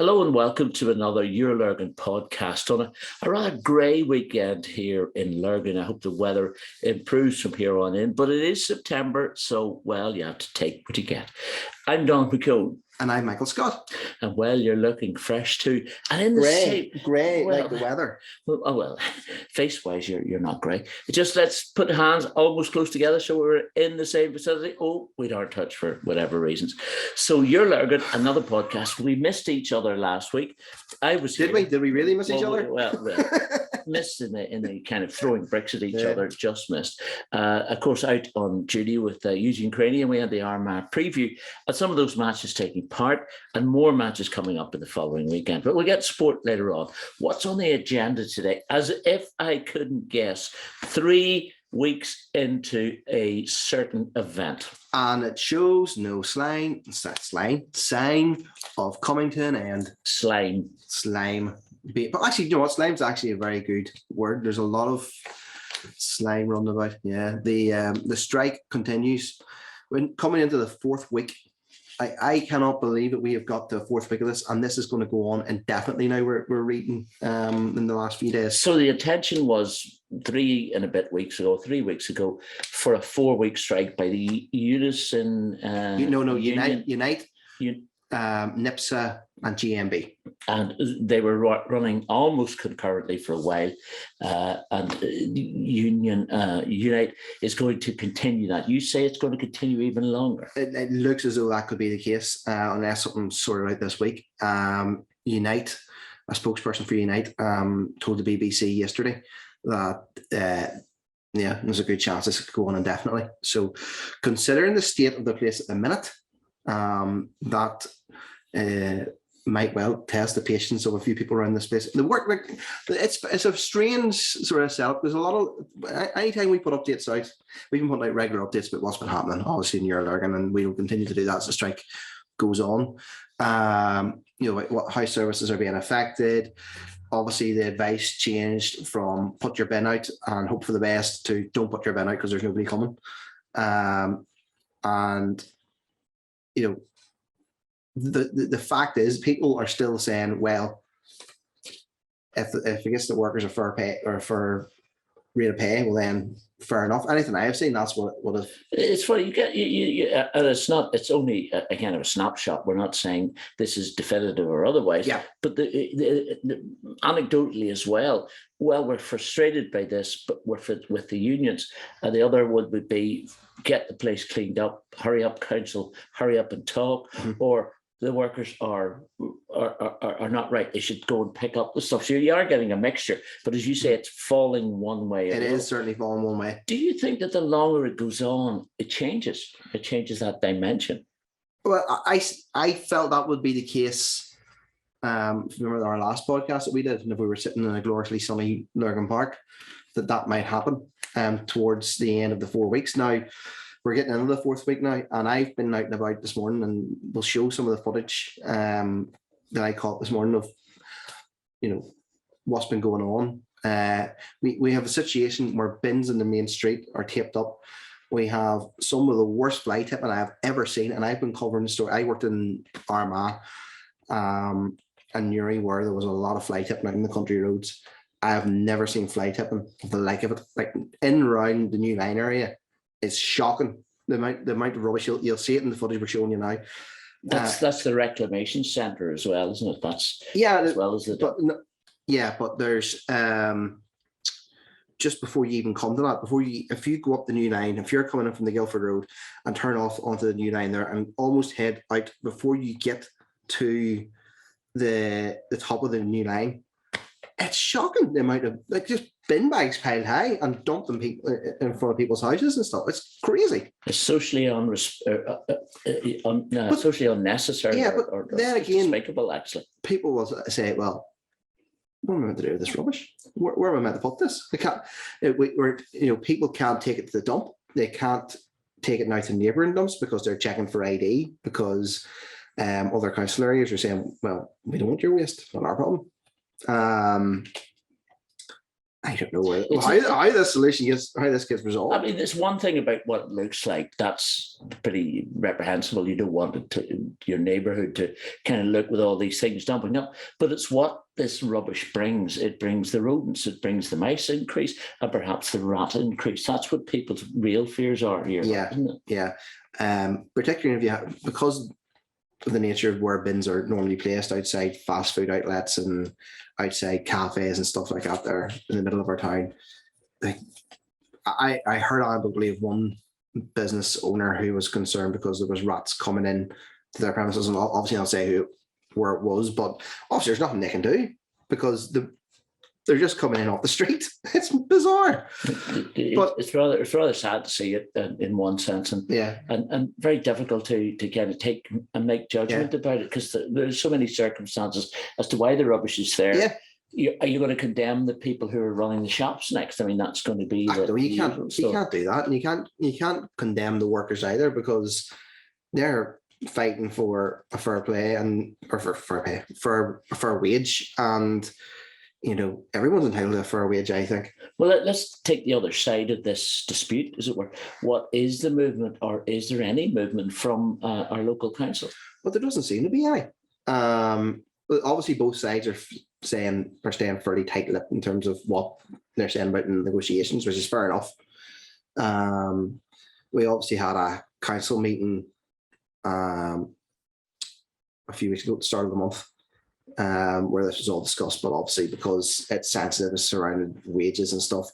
Hello and welcome to another Your Lurgan podcast on a rather grey weekend here in Lurgan. I hope the weather improves from here on in, but it is September, so, well, you have to take what you get. I'm Donagh. And I'm Michael Scott. And, well, you're looking fresh too. And in the grey, like the weather. Well, face-wise, you're not grey. Just let's put hands almost close together so we're in the same vicinity. Oh, we aren't touched for whatever reasons. So Your Lurgan, another podcast. We missed each other last week. Did we? Did we really miss each other? Well, missed in the kind of throwing bricks at each other, just missed. Of course, out on duty with Eugene Craney, and we had the Armagh preview at some of those matches taking part, and more matches coming up in the following weekend. But we'll get sport later on. What's on the agenda today? As if I couldn't guess, 3 weeks into a certain event. And it shows no sign of coming to an end. Slime. But actually, you know what? Slime's actually a very good word. There's a lot of slime running about. Yeah. The strike continues. When coming into the 4th week, I cannot believe that we have got to the 4th week of this, and this is going to go on indefinitely now. We're reading in the last few days. So the intention was 3 weeks ago for a 4-week strike by the Unison. Unite, NIPSA and GMB. And they were running almost concurrently for a while, and Unite is going to continue that. You say it's going to continue even longer. It looks as though that could be the case, unless something's sorted out this week. Unite, a spokesperson for Unite, told the BBC yesterday that there's a good chance this could go on indefinitely. So, considering the state of the place at the minute, that might well test the patience of a few people around this place. The work, it's a strange sort of setup. There's a lot of, anytime we put updates out, we've been putting out regular updates about what's been happening, obviously in Your Lurgan, and we will continue to do that as the strike goes on. What house services are being affected. Obviously, the advice changed from put your bin out and hope for the best to don't put your bin out because there's nobody coming. The fact is, people are still saying, well, if it gets the workers a fair pay or a fair rate of pay, well then fair enough. Anything I have seen, that's what it's funny. And it's only a kind of a snapshot. We're not saying this is definitive or otherwise. Yeah. But the anecdotally as well, we're frustrated by this, but we're with the unions. And the other one would be get the place cleaned up, hurry up, council, hurry up and talk, or the workers are not right. They should go and pick up the stuff. So you are getting a mixture, but as you say, it's falling one way. It is certainly falling one way. Do you think that the longer it goes on, it changes? It changes that dimension? Well, I felt that would be the case. Remember our last podcast that we did, and if we were sitting in a gloriously sunny Lurgan Park, that might happen towards the end of the 4 weeks. Now, we're getting into the 4th week now, and I've been out and about this morning, and we'll show some of the footage that I caught this morning of, what's been going on. We have a situation where bins in the main street are taped up. We have some of the worst fly tipping I've ever seen, and I've been covering the story. I worked in Armagh and Newry, where there was a lot of fly tipping out in the country roads. I have never seen fly tipping of the like of it. Like in and around the New Line area, it's shocking the amount of rubbish. You'll see it in the footage we're showing you now. That's the reclamation centre as well, isn't it? That's as well as the. But there's just before you even come to that, if you go up the New Line, if you're coming in from the Guildford Road and turn off onto the New Line there and almost head out before you get to the top of the New Line, it's shocking the amount of just bin bags piled high and dumped them in front of people's houses and stuff. It's crazy. It's socially socially unnecessary. Yeah, but then again, despicable. Actually, people will say, "Well, what am I meant to do with this rubbish? Where am I meant to put this? They can't. People can't take it to the dump. They can't take it now to neighbouring dumps because they're checking for ID. Because other council areas are saying, "Well, we don't want your waste. Not our problem." I don't know how this solution gets resolved. I mean, there's one thing about what it looks like that's pretty reprehensible. You don't want it to, your neighbourhood to kind of look with all these things dumping up, but it's what this rubbish brings. It brings the rodents, it brings the mice increase, and perhaps the rat increase. That's what people's real fears are here, isn't it? Yeah. Particularly if you have, because of the nature of where bins are normally placed outside fast food outlets and outside cafes and stuff like that there in the middle of our town. Like, I heard anecdotally of one business owner who was concerned because there was rats coming in to their premises, and obviously I'll say where it was, but obviously there's nothing they can do because they're just coming in off the street. It's bizarre. But it's rather sad to see it in one sense, and very difficult to kind of take and make judgment about it, because there's so many circumstances as to why the rubbish is there. Yeah. Are you going to condemn the people who are running the shops next? I mean, that's going to be you can't do that, and you can't condemn the workers either, because they're fighting for a fair play for a fair wage, and everyone's entitled to a fair wage, I think. Well, let's take the other side of this dispute, as it were. What is the movement, or is there any movement from our local council? Well, there doesn't seem to be any. Obviously, both sides are staying fairly tight-lipped in terms of what they're saying about the negotiations, which is fair enough. We obviously had a council meeting a few weeks ago at the start of the month, where this was all discussed, but obviously because it's sensitive surrounding wages and stuff,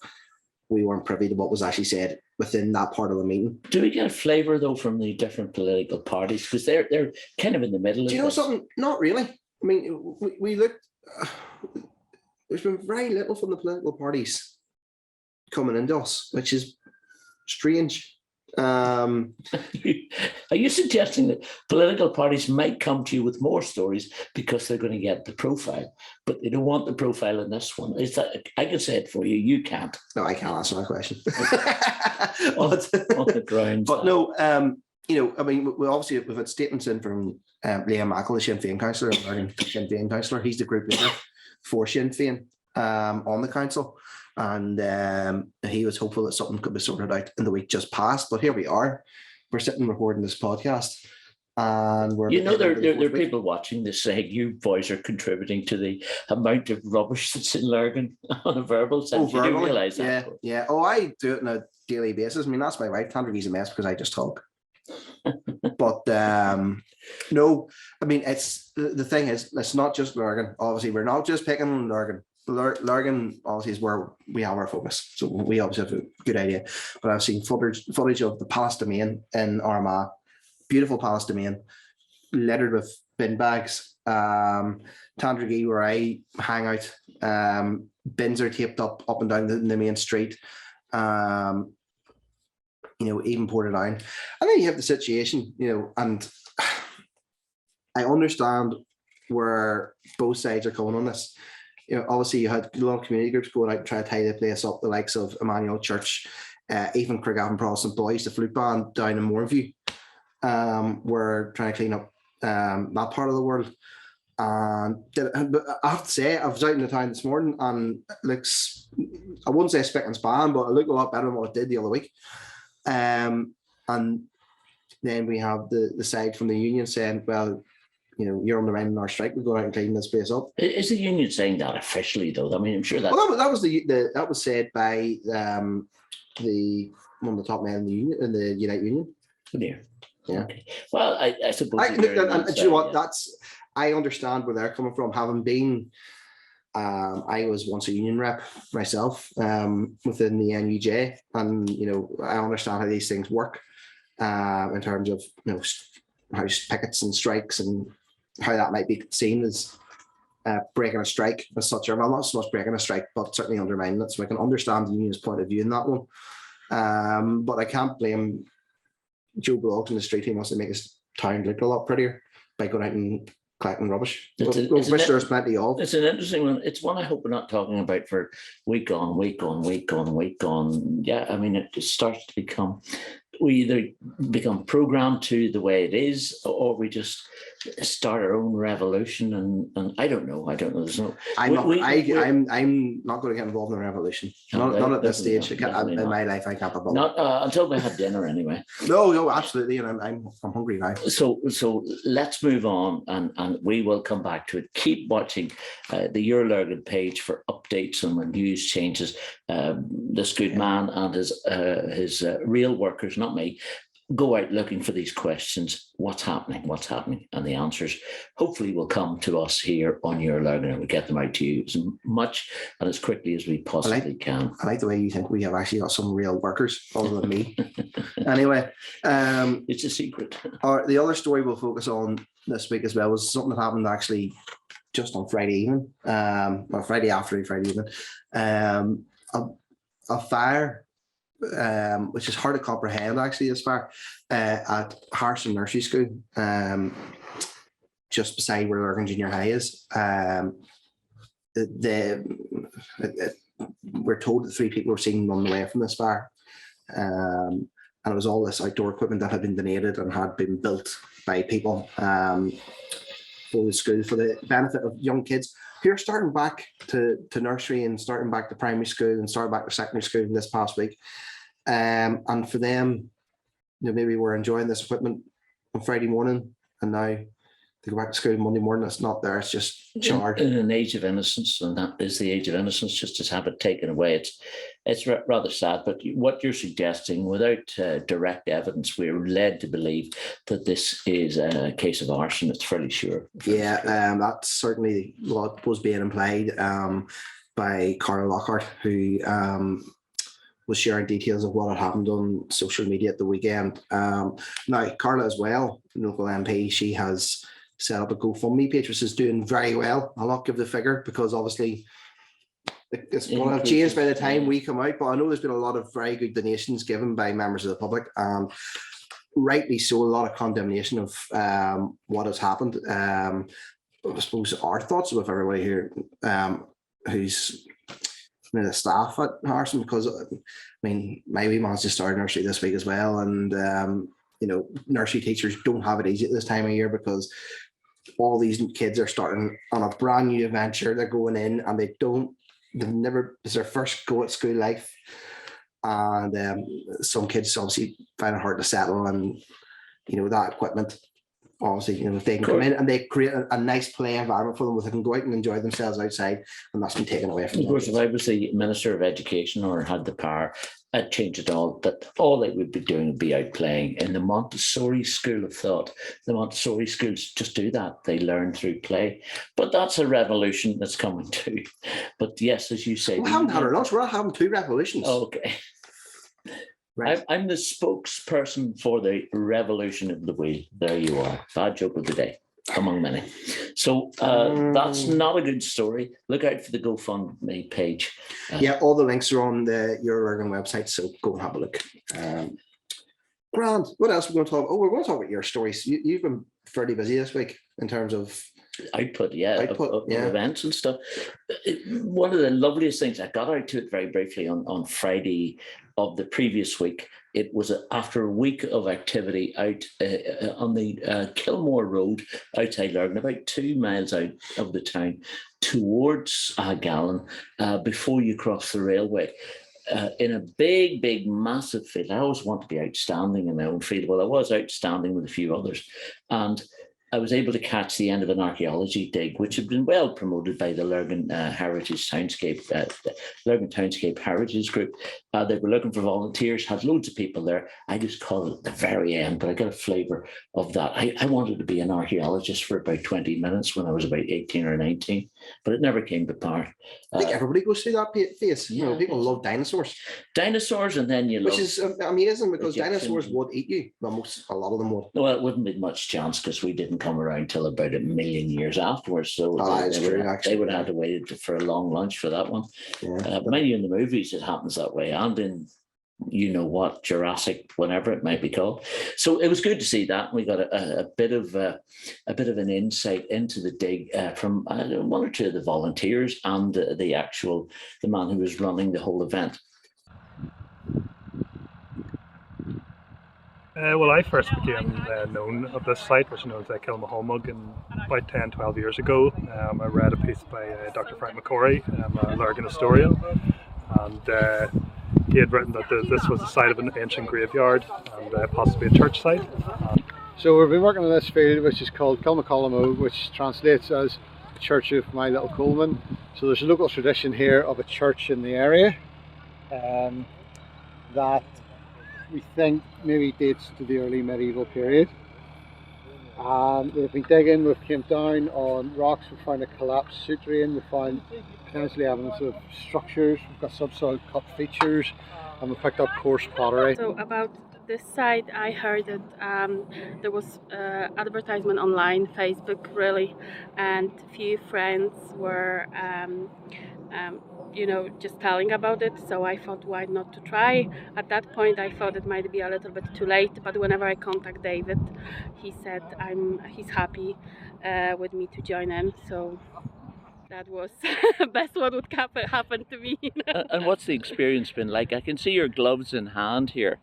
we weren't privy to what was actually said within that part of the meeting. Do we get a flavour though from the different political parties, because they're kind of in the middle? Do you know something? Not really. I mean, we looked. There's been very little from the political parties coming into us, which is strange. Are you suggesting that political parties might come to you with more stories because they're going to get the profile, but they don't want the profile in this one? Is that, I can say it for you, you can't. No, I can't answer that question. on the ground. But no, I mean, we've had statements in from Liam Mackle, the Sinn Féin councillor, Sinn Féin councillor. He's the group leader for Sinn Féin on the council. And he was hopeful that something could be sorted out in the week just past. But here we are. We're sitting recording this podcast. And we're there are people watching this saying you boys are contributing to the amount of rubbish that's in Lurgan on a verbal sense. You do realise that? Yeah. Oh, I do it on a daily basis. I mean, that's my wife. Tandragie's a mess because I just talk. But no, I mean, it's the thing is, it's not just Lurgan. Obviously, we're not just picking on Lurgan. Lurgan obviously is where we have our focus, so we obviously have a good idea. But I've seen footage of the Palace Domain in Armagh, beautiful Palace Domain, littered with bin bags. Tandragie, where I hang out, bins are taped up and down the main street. Even Portadown, and then you have the situation, and I understand where both sides are coming on this. Obviously you had a lot of community groups going out and trying to tie the place up, the likes of Emmanuel Church, even Craigavon Protestant Boys, the flute band down in Moorview, were trying to clean up that part of the world. And I have to say, I was out in the town this morning and it looks, I wouldn't say spick and span, but it looked a lot better than what it did the other week. And then we have the side from the union saying, well, you're on the round in our strike. We're going out and clean this place up. Is the union saying that officially, though? I mean, I'm sure that. Well, that was said by one of the top men in the union, in the Unite Union. Yeah. Okay. Well, I suppose. And you know what? I understand where they're coming from. Having been, I was once a union rep myself within the NUJ, and I understand how these things work in terms of house pickets and strikes and how that might be seen as breaking a strike as such. Well, not so much breaking a strike, but certainly undermining it. So I can understand the union's point of view in that one. But I can't blame Joe Bloggs in the street. He wants to make his town look a lot prettier by going out and collecting rubbish, which there's plenty of. It's an interesting one. It's one I hope we're not talking about for week on. Yeah, I mean, it starts to become, we either become programmed to the way it is, or we just start our own revolution, and I don't know. There's no. I'm not. we- I'm not going to get involved in a revolution. No, Not at this definitely stage. not, definitely In not. my life, I can't be bothered. Not until we had dinner, anyway. No, absolutely, and I'm hungry now. So let's move on, and we will come back to it. Keep watching the Your Lurgan page for updates on when news changes. This good man and his real workers, not me, go out looking for these questions. What's happening? And the answers hopefully will come to us here on Your Lurgan, and we'll get them out to you as much and as quickly as we possibly can. I like the way you think we have actually got some real workers other than me. Anyway, it's a secret. The other story we'll focus on this week as well was something that happened actually just on Friday evening, or Friday afternoon, Friday evening. A fire, which is hard to comprehend actually, this fire at Harrison Nursery School, just beside where Lurgan Junior High is. We're told that 3 people were seen running away from this fire. And it was all this outdoor equipment that had been donated and had been built by people for the school, for the benefit of young kids who are starting back to nursery and starting back to primary school and starting back to secondary school this past week. And for them, maybe we're enjoying this equipment on Friday morning, and now to go back to school Monday morning, it's not there. It's just charred. In an age of innocence, and that is the age of innocence, just to have it taken away. It's rather sad. But what you're suggesting, without direct evidence, we're led to believe that this is a case of arson. It's fairly sure. That's certainly what was being implied by Carla Lockhart, who was sharing details of what had happened on social media at the weekend. Now, Carla as well, local MP, she has set up a GoFundMe page, which is doing very well. I'll not give the figure because obviously it's going to have changed by the time we come out, but I know there's been a lot of very good donations given by members of the public, and rightly so, a lot of condemnation of what has happened. I suppose our thoughts with everybody here who's the staff at Harrison, because my wee man's just started nursery this week as well, and nursery teachers don't have it easy at this time of year because all these kids are starting on a brand new adventure. They're going in and it's their first go at school life, and some kids obviously find it hard to settle, and that equipment, obviously, if they can come in and they create a nice play environment for them where they can go out and enjoy themselves outside, and that's been taken away from them. Of course, if I was the Minister of Education or had the power, I'd change it all. That all they would be doing would be out playing in the Montessori school of thought. The Montessori schools just do that. They learn through play. But that's a revolution that's coming too. But yes, as you say, we haven't had our lunch. We're not having 2 revolutions. Okay. Right. I'm the spokesperson for the revolution of the wheel. There you are. Bad joke of the day, among many. So that's not a good story. Look out for the GoFundMe page. All the links are on the Your Lurgan website, so go and have a look. Grand. What else are we going to talk about? Oh, we're going to talk about your stories. You've been fairly busy this week in terms of output, of events and stuff. One of the loveliest things, I got out to it very briefly on Friday of the previous week. It was after a week of activity out on the Kilmore Road outside Lurgan, about 2 miles out of the town towards Gallen, before you cross the railway. In a big, massive field. I always want to be outstanding in my own field. Well, I was outstanding with a few others. And I was able to catch the end of an archaeology dig, which had been well promoted by the Lurgan Heritage Townscape, Lurgan Townscape Heritage Group. They were looking for volunteers, had loads of people there. I just called it at the very end, but I got a flavour of that. I wanted to be an archaeologist for about 20 minutes when I was about 18 or 19, but it never came to part. I think everybody goes through that phase. People love dinosaurs. Dinosaurs, and then which is amazing because dinosaurs would eat you. Well, a lot of them would. Well, it wouldn't be much chance because we didn't come around till about 1 million years afterwards. So they would have to wait for a long lunch for that one. Many in the movies, it happens that way, and in Jurassic, whatever it might be called. So it was good to see that. We got a bit of an insight into the dig from 1 or 2 of the volunteers and the man who was running the whole event. Well, I first became known of this site, which is known as Kilmahomog, about 10, 12 years ago. I read a piece by Dr. Frank McCory, a Lurgan historian, and he had written that this was the site of an ancient graveyard and possibly a church site. So we've been working on this field, which is called Kilmahomog, which translates as Church of My Little Coleman. So there's a local tradition here of a church in the area that we think maybe dates to the early medieval period. We've been digging, we've came down on rocks, we found a collapsed soot drain, we found potentially evidence of structures, we've got subsoil cut features, and we picked up coarse pottery. So about this site, I heard that there was advertisement online, Facebook really, and a few friends were just telling about it, so I thought why not to try. At that point I thought it might be a little bit too late, but whenever I contact David, he said he's happy with me to join in, so that was the best what would happen to me. And what's the experience been like? I can see your gloves in hand here.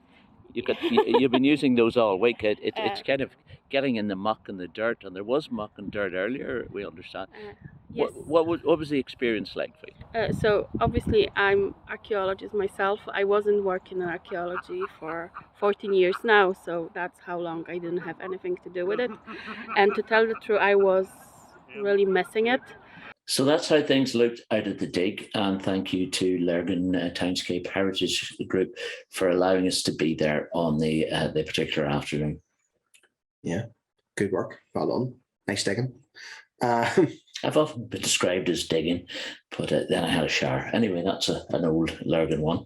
You've been using those all week. It's kind of getting in the muck and the dirt, and there was muck and dirt earlier, we understand. Yes. What was the experience like for you? So obviously I'm archaeologist myself. I wasn't working in archaeology for 14 years now, so that's how long I didn't have anything to do with it. And to tell the truth, I was really missing it. So that's how things looked out at the dig, and thank you to Lurgan Townscape Heritage Group for allowing us to be there on the particular afternoon. Yeah, good work. Well done. Nice digging. I've often been described as digging, but then I had a shower. Anyway, that's an old Lurgan one.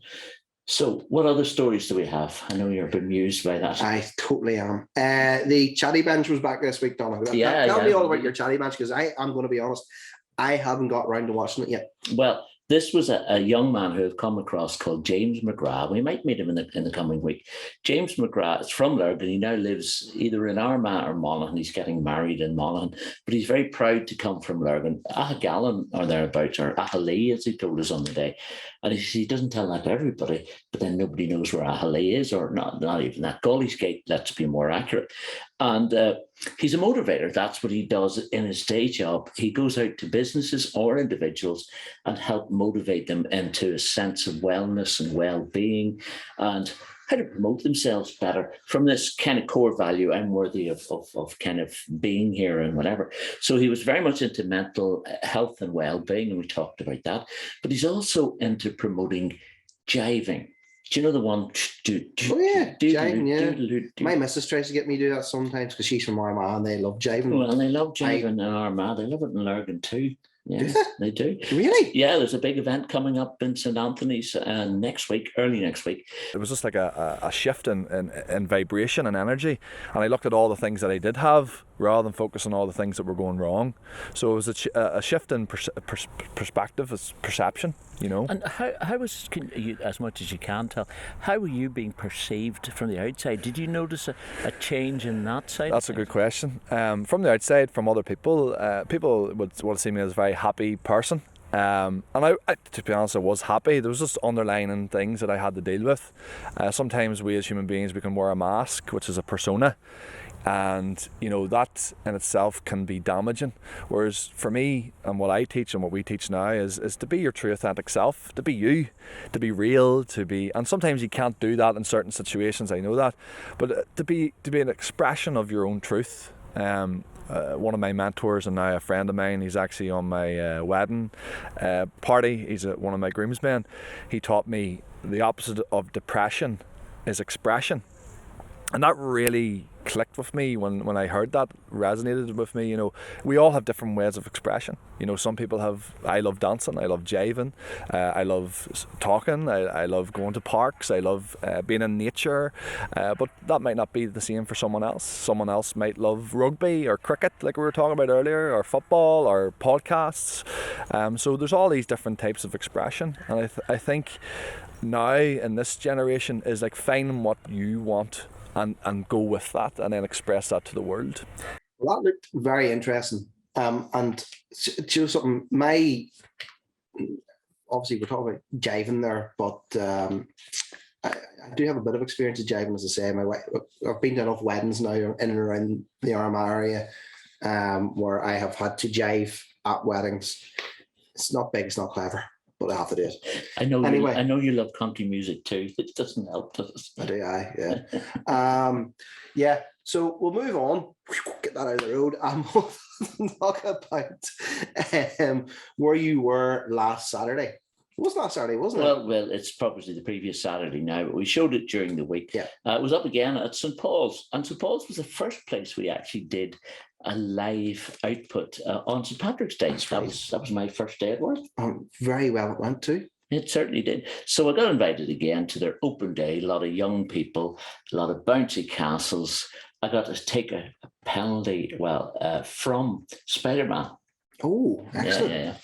So what other stories do we have? I know you're bemused by that. I totally am. The chatty bench was back this week, Donagh. Tell me all about your chatty bench, because I'm going to be honest, I haven't got around to watching it yet. Well, this was a young man who I've come across called James McGrath. We might meet him in the coming week. James McGrath is from Lurgan. He now lives either in Armagh or Monaghan. He's getting married in Monaghan, but he's very proud to come from Lurgan, Ahagallen or thereabouts, or Ahalee, as he told us on the day. And he doesn't tell that to everybody, but then nobody knows where Ahalee is, or not even that. Gawley's Gate, let's be more accurate. And he's a motivator. That's what he does in his day job. He goes out to businesses or individuals and help motivate them into a sense of wellness and well-being and how to promote themselves better from this kind of core value. I'm worthy of kind of being here and whatever. So he was very much into mental health and well-being, and we talked about that. But he's also into promoting jiving. Do you know the one? Jiving, yeah. My missus tries to get me to do that sometimes because she's from Armagh and they love jiving. Well, they love jiving in Armagh. They love it in Lurgan too. Yeah, they do. Really? Yeah, there's a big event coming up in St. Anthony's next week, early next week. It was just like a shift in vibration and energy. And I looked at all the things that I did have rather than focus on all the things that were going wrong. So it was a shift in perspective, perception, you know. And how was, as much as you can tell, how were you being perceived from the outside? Did you notice a change in that side? That's a good question. From the outside, from other people, people would see me as a very happy person. And I, to be honest, I was happy. There was just underlying things that I had to deal with. Sometimes we as human beings, we can wear a mask, which is a persona. And, you know, that in itself can be damaging. Whereas for me, and what I teach and what we teach now is to be your true authentic self, to be you, to be real, and sometimes you can't do that in certain situations, I know that, but to be an expression of your own truth. One of my mentors and now a friend of mine, he's actually on my wedding party, he's one of my groomsmen. He taught me the opposite of depression is expression. And that really clicked with me when I heard that, resonated with me. You know, we all have different ways of expression. You know, some people I love dancing, I love jiving, I love talking, I love going to parks, I love being in nature, but that might not be the same for someone else. Someone else might love rugby or cricket, like we were talking about earlier, or football or podcasts. So there's all these different types of expression, and I think now in this generation is like finding what you want and go with that and then express that to the world. Well, that looked very interesting. And to something, obviously we're talking about jiving there, but I do have a bit of experience of jiving, as I say. I've been to enough weddings now in and around the Armagh area where I have had to jive at weddings. It's not big, it's not clever, but I have to do it. I know. Anyway. I know you love country music too. It doesn't help, does it? I do, yeah. Yeah, so we'll move on, get that out of the road, and we'll talk about where you were last Saturday. It was last Saturday, wasn't it? Well, it's probably the previous Saturday now, but we showed it during the week. Yeah. It was up again at St. Paul's, and St. Paul's was the first place we actually did a live output on St. Patrick's Day. That was my first day at work. Very well it went too. It certainly did. So I got invited again to their open day, a lot of young people, a lot of bouncy castles. I got to take a penalty, from Spider-Man. Oh, excellent.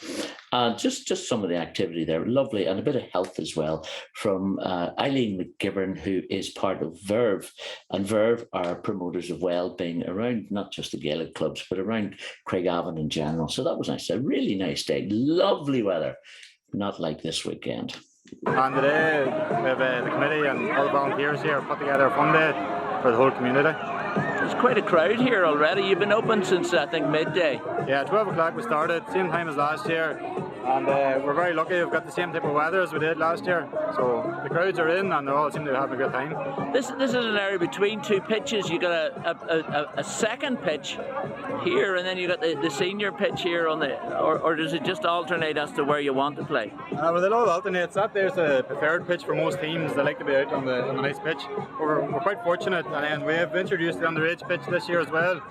Yeah. Just some of the activity there, lovely, and a bit of health as well from Eileen McGivern, who is part of Verve. And Verve are promoters of well-being around not just the Gaelic clubs, but around Craigavon in general. So that was nice. A really nice day. Lovely weather. Not like this weekend. And today we have the committee and all the volunteers here put together a fun day for the whole community. There's quite a crowd here already. You've been open since I think midday. Yeah, 12 o'clock we started, same time as last year, and we're very lucky we've got the same type of weather as we did last year. So the crowds are in and they all seem to be having a good time. This is an area between two pitches. You got a second pitch here, and then you got the senior pitch here on the, or does it just alternate as to where you want to play? Well, they'll all alternate. That there's a preferred pitch for most teams. They like to be out on the nice pitch. We're quite fortunate, and we have introduced the underage pitch this year as well.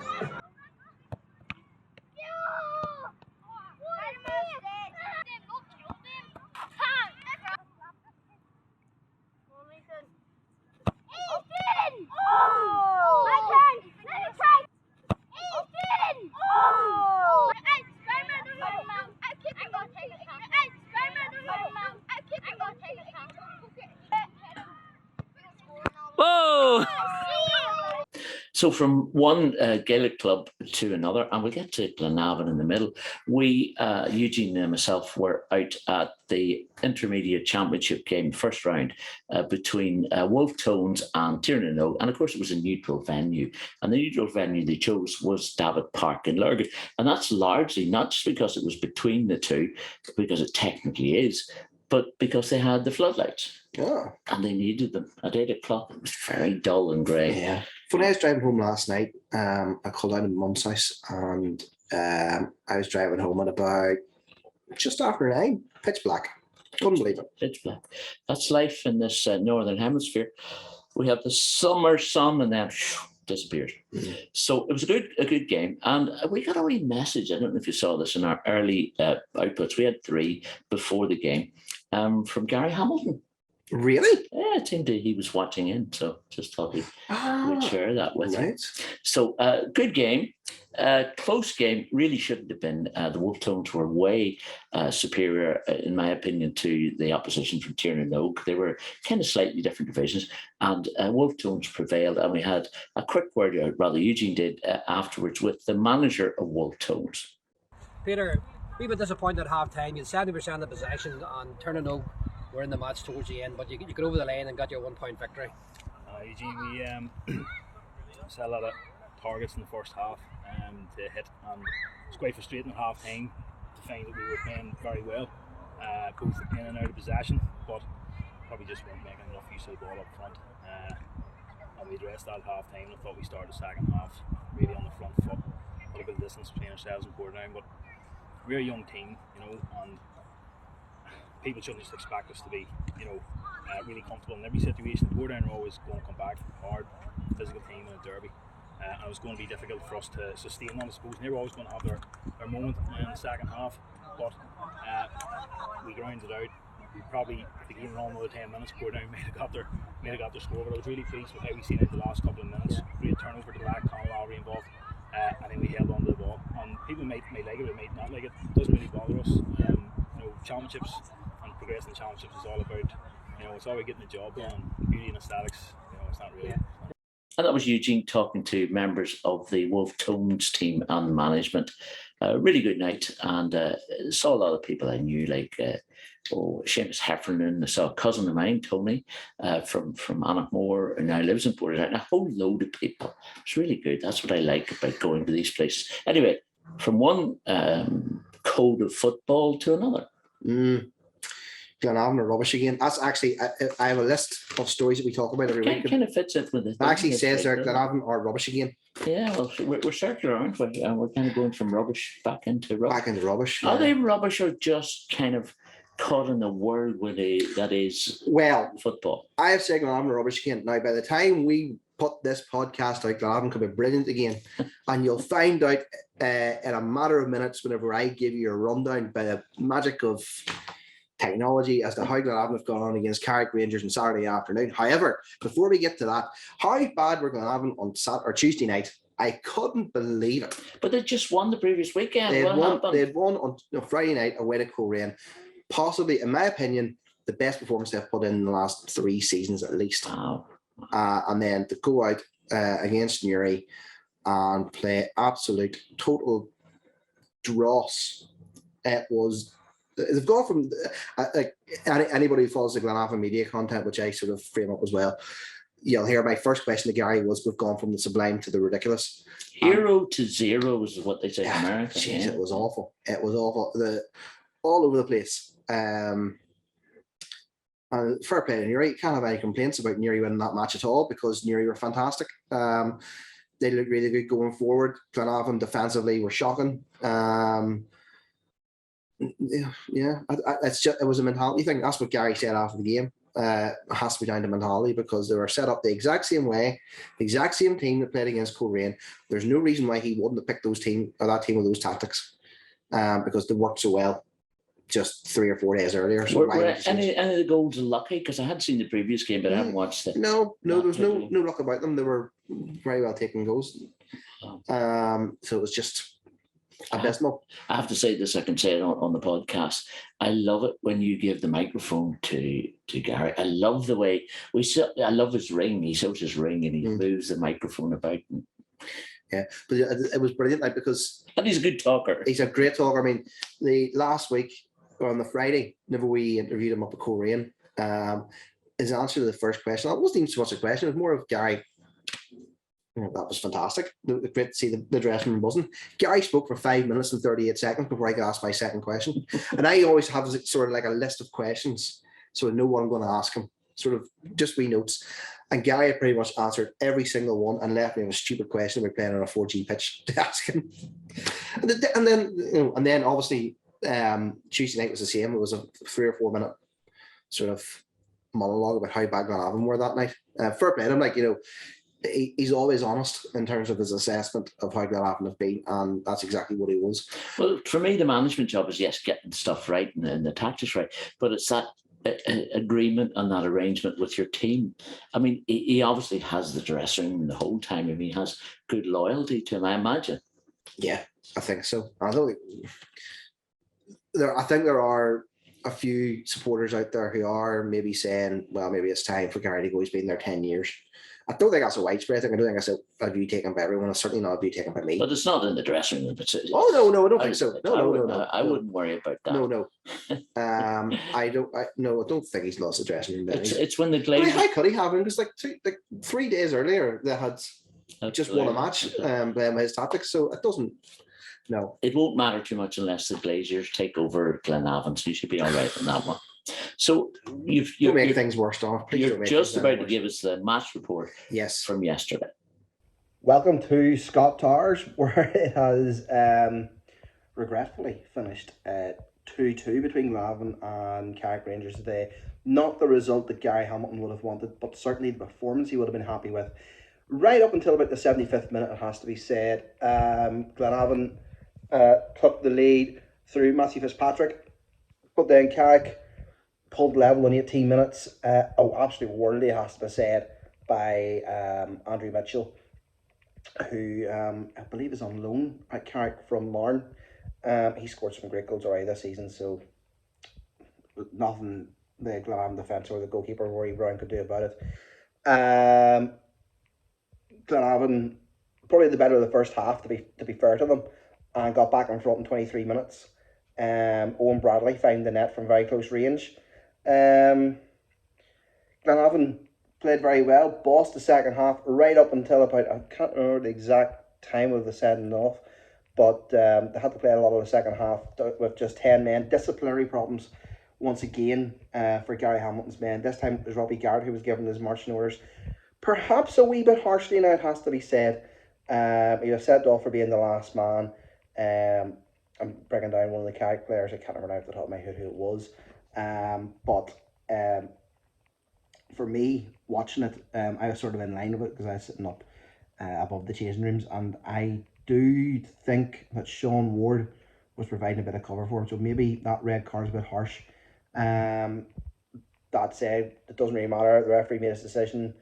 Whoa! So from one Gaelic club to another, and we'll get to Glenavon in the middle, we, Eugene and myself, were out at the Intermediate Championship game, first round, between Wolf Tones and Tiernan. And of course, it was a neutral venue. And the neutral venue they chose was David Park in Lurgan. And that's largely not just because it was between the two, because it technically is, but because they had the floodlights. Yeah. And they needed them at 8 o'clock. It was very dull and grey. Yeah. When I was driving home last night, I called out in Mum's house, and I was driving home at about just after 9, pitch black. Couldn't believe it. Pitch black. That's life in this northern hemisphere. We have the summer sun and then disappears. Mm-hmm. So it was a good game, and we got a wee message. I don't know if you saw this in our early outputs. We had 3 before the game from Gary Hamilton. Really? Yeah, it seemed he was watching in, so just thought we'd share that with you. So good game, close game. Really shouldn't have been. The Wolf Tones were way superior, in my opinion, to the opposition from Tiernan Oak. They were kind of slightly different divisions, and Wolf Tones prevailed. And we had a quick word, or rather Eugene did afterwards, with the manager of Wolf Tones. Peter, we were disappointed at half time. You had 70% of possession, and Tiernan Oak were in the match towards the end, but you got over the line and got your 1 point victory. Eugene, we set a lot of targets in the first half to hit, and it was quite frustrating at half time to find that we were playing very well, both in and out of possession, but probably just weren't making enough use of the ball up front. And we addressed that at half time, and I thought we started the second half really on the front foot. Got a bit of distance between ourselves and Portadown, but we're a young team, and people shouldn't just expect us to be, really comfortable in every situation. Portadown are always going to come back hard, physical team in a derby, and it was going to be difficult for us to sustain that, I suppose. And they were always going to have their moment in the second half, but we grounded out. We probably, if the game ran another 10 minutes, Portadown may have got their score. But I was really pleased with how we seen it the last couple of minutes. Great turnover to the back, Conor Lowry involved. I think we held on to the ball, and people may like it or may not like it. It doesn't really bother us. Championships and progressing championships is all about, it's all about getting the job done. Beauty and aesthetics, it's not really. And that was Eugene talking to members of the Wolf Tones team and management. a really good night, and saw a lot of people I knew, like Seamus Heffernan. I saw a cousin of mine, Tony, from Annaghmore, and now lives in Portadown, and a whole load of people. It's really good. That's what I like about going to these places. Anyway, from one code of football to another. Glenavon are rubbish again. That's actually, I have a list of stories that we talk about every week. It kind of fits in with it. It actually says there, Glenavon are rubbish again. Yeah, well, we're circular, aren't we? We're kind of going from rubbish back into rubbish. Back into rubbish. Are they rubbish, or just kind of caught in the world where that is football? I have said Glenavon are rubbish again. Now, by the time we put this podcast out, Glenavon could be brilliant again. And you'll find out in a matter of minutes whenever I give you a rundown by the magic of technology as to how Glenavon have gone on against Carrick Rangers on Saturday afternoon. However, before we get to that, how bad were Glenavon on Tuesday night? I couldn't believe it. But they just won the previous weekend. They had won on Friday night away to Coleraine. Possibly, in my opinion, the best performance they've put in the last 3 seasons at least. Wow. And then to go out against Newry and play absolute total dross. It was. They've gone from like anybody who follows the Glenavon media content, which I sort of frame up as well. You'll hear my first question to Gary was, we've gone from the sublime to the ridiculous. Hero to zero is what they say in America. Geez, it was awful. It was awful. All over the place. And fair play to Newry. Can't have any complaints about Newry winning that match at all, because Newry were fantastic. They looked really good going forward. Glenavon defensively were shocking. It was a mentality thing. That's what Gary said after the game. It has to be down to mentality, because they were set up the exact same way, the exact same team that played against Coleraine. There's no reason why he wouldn't have picked that team with those tactics, because they worked so well just 3 or 4 days earlier. So were any of the goals lucky? Because I hadn't seen the previous game, but I haven't watched it. No, there's no luck about them. They were very well taken goals. So it was just abysmal. I have to say this, I can say it on the podcast. I love it when you give the microphone to Gary. I love the way I love his ring. He shows his ring and he moves the microphone about. Yeah, but it was brilliant, like, because and he's a good talker. He's a great talker. I mean, the last week or on the Friday, whenever we interviewed him up at Coleraine, his answer to the first question, that wasn't even so much a question, it was more of Gary. That was fantastic. Great to see the dressing room buzzing. Gary spoke for 5 minutes and 38 seconds before I could ask my second question. And I always have sort of like a list of questions, so I know what I'm going to ask him, sort of just wee notes. And Gary had pretty much answered every single one and left me with a stupid question about playing on a 4G pitch to ask him. And then obviously Tuesday night was the same. It was a 3 or 4 minute sort of monologue about how bad Glenavon were that night. Fair play to him, like, he's always honest in terms of his assessment of how Glenavon have been, and that's exactly what he was. Well, for me, the management job is, yes, getting stuff right and the tactics right, but it's that agreement and that arrangement with your team. I mean, he obviously has the dressing room the whole time. I mean, he has good loyalty to him, I imagine. Yeah, I think so. I think there are a few supporters out there who are maybe saying, well, maybe it's time for Gary to go. He's been there 10 years. I don't think that's a widespread thing. I don't think that's a view taken by everyone. It's certainly not a view taken by me. But it's not in the dressing room. No, I don't think so. No. I wouldn't worry about that. No. I don't think he's lost the dressing room. It's when the Glazers. How could he have him? Because like 3 days earlier, they had just won a match playing his tactics. So it doesn't. No, it won't matter too much unless the Glazers take over Glenavon. So you should be all right on that one. So you're making things worse, Donagh. You're just about to give us the match report. Yes, from yesterday. Welcome to Scott Towers, where it has regretfully finished 2-2 between Glenavon and Carrick Rangers today. Not the result that Gary Hamilton would have wanted, but certainly the performance he would have been happy with. Right up until about the 75th minute, it has to be said, Glenavon took the lead through Matthew Fitzpatrick, but then Carrick pulled level in 18 minutes. Absolutely worldly, it has to be said, by Andrew Mitchell, who I believe is on loan at Carrick from Larne. He scored some great goals already this season, so nothing the Glenavon defence or the goalkeeper Rory Brown could do about it. Glenavon probably the better of the first half, to be fair to them, and got back in front in 23 minutes. Owen Bradley found the net from very close range. Glenavon played very well, bossed the second half right up until about, I can't remember the exact time of the sending off, but they had to play a lot of the second half with just 10 men. Disciplinary problems once again for Gary Hamilton's men. This time it was Robbie Garrett who was given his marching orders. Perhaps a wee bit harshly now, it has to be said. He was sent off for being the last man. I'm breaking down one of the Carrick players. I can't remember off the top of my head who it was. But for me, watching it, I was sort of in line with it because I was sitting up above the changing rooms, and I do think that Sean Ward was providing a bit of cover for him. So maybe that red card is a bit harsh. That said, it doesn't really matter. The referee made his decision.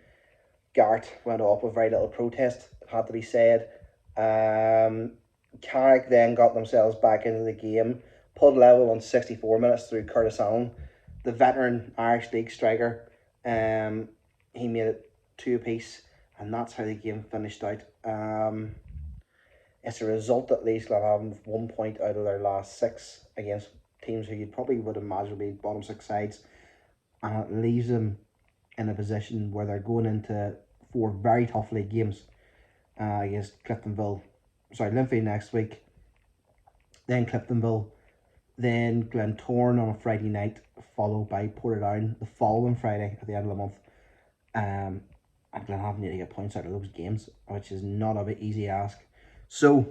Garrett went off with very little protest, it had to be said. Carrick then got themselves back into the game, pulled level on 64 minutes through Curtis Allen, the veteran Irish League striker. He made it 2 apiece, and that's how the game finished out. It's a result that leaves Glenavon with 1 point out of their last 6 against teams who you probably would imagine would be bottom 6 sides, and it leaves them in a position where they're going into 4 very tough league games against Linfield next week, then Cliftonville, then Glentoran on a Friday night, followed by Portadown the following Friday at the end of the month. And Glenavon need to get points out of those games, which is not a bit easy ask. So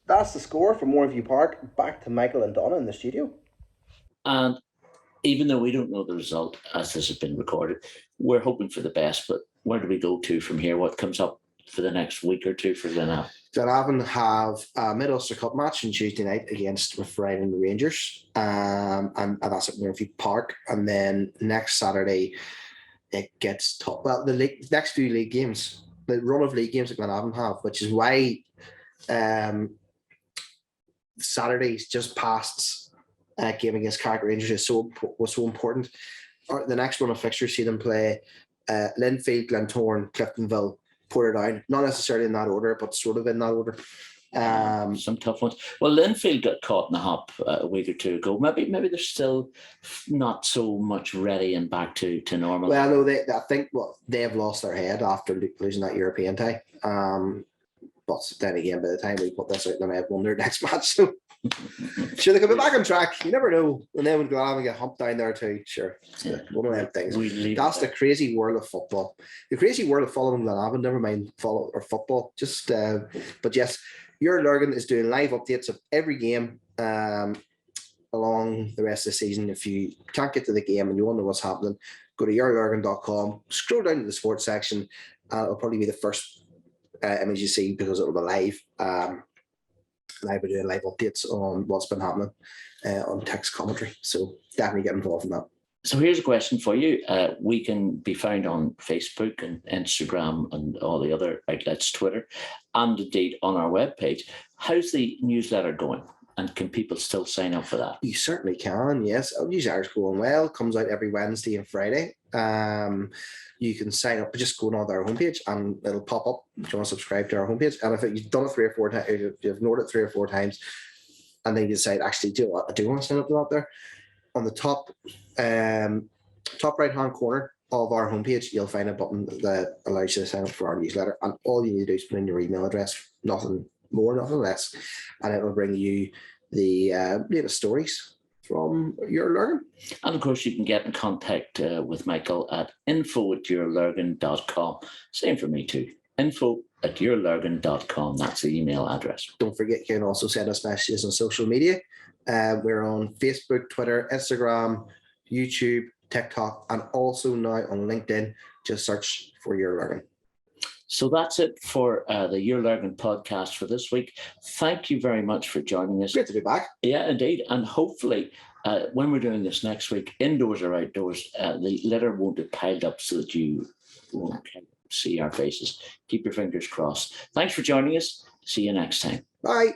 that's the score for Moorview Park. Back to Michael and Donagh in the studio. And even though we don't know the result as this has been recorded, we're hoping for the best. But where do we go to from here? What comes up for the next week or two for Glenavon? Glenavon have a Mid-Ulster Cup match on Tuesday night against Carrick Rangers, and that's at Moorview Park. And then next Saturday, it gets tough. Well, the next few league games, the run of league games that Glenavon have, which is why Saturday's just past game against Carrick Rangers was so important. The next run of fixtures see them play Linfield, Glentoran, Cliftonville, Portadown, not necessarily in that order, but sort of in that order. Some tough ones. Well, Linfield got caught in the hop a week or two ago. Maybe they're still not so much ready and back to normal. Well, no, I think they have lost their head after losing that European tie. But then again, by the time we put this out, they may have won their next match. So sure, they could be back on track. You never know. And then when Glenavon get humped down there too, sure, it's one of them things. That's the crazy world of football. The crazy world of following Glenavon. Never mind football. Just, but yes, Your Lurgan is doing live updates of every game along the rest of the season. If you can't get to the game and you wonder what's happening, go to yourlurgan.com, scroll down to the sports section, and it'll probably be the first image you see because it'll be live. I've been doing live updates on what's been happening on text commentary. So definitely get involved in that. So here's a question for you. We can be found on Facebook and Instagram and all the other outlets, Twitter, and indeed on our webpage. How's the newsletter going? And can people still sign up for that? You certainly can, yes. News Irish going well. Comes out every Wednesday and Friday. You can sign up, just going on our homepage and it'll pop up if you want to subscribe to our homepage. And if you've done it 3 or 4 times, if you've ignored it 3 or 4 times, and then you decide, actually, I do want to sign up to that there, on the top right-hand corner of our homepage, you'll find a button that allows you to sign up for our newsletter. And all you need to do is put in your email address, nothing more, nothing less, and it will bring you the latest stories from Your Lurgan. And of course, you can get in contact with Michael at info@yourlurgan.com. Same for me too. info@yourlurgan.com. That's the email address. Don't forget, you can also send us messages on social media. We're on Facebook, Twitter, Instagram, YouTube, TikTok, and also now on LinkedIn. Just search for Your Lurgan. So that's it for the Your Lurgan podcast for this week. Thank you very much for joining us. Great to be back. Yeah, indeed. And hopefully, when we're doing this next week, indoors or outdoors, the litter won't be piled up so that you won't see our faces. Keep your fingers crossed. Thanks for joining us. See you next time. Bye.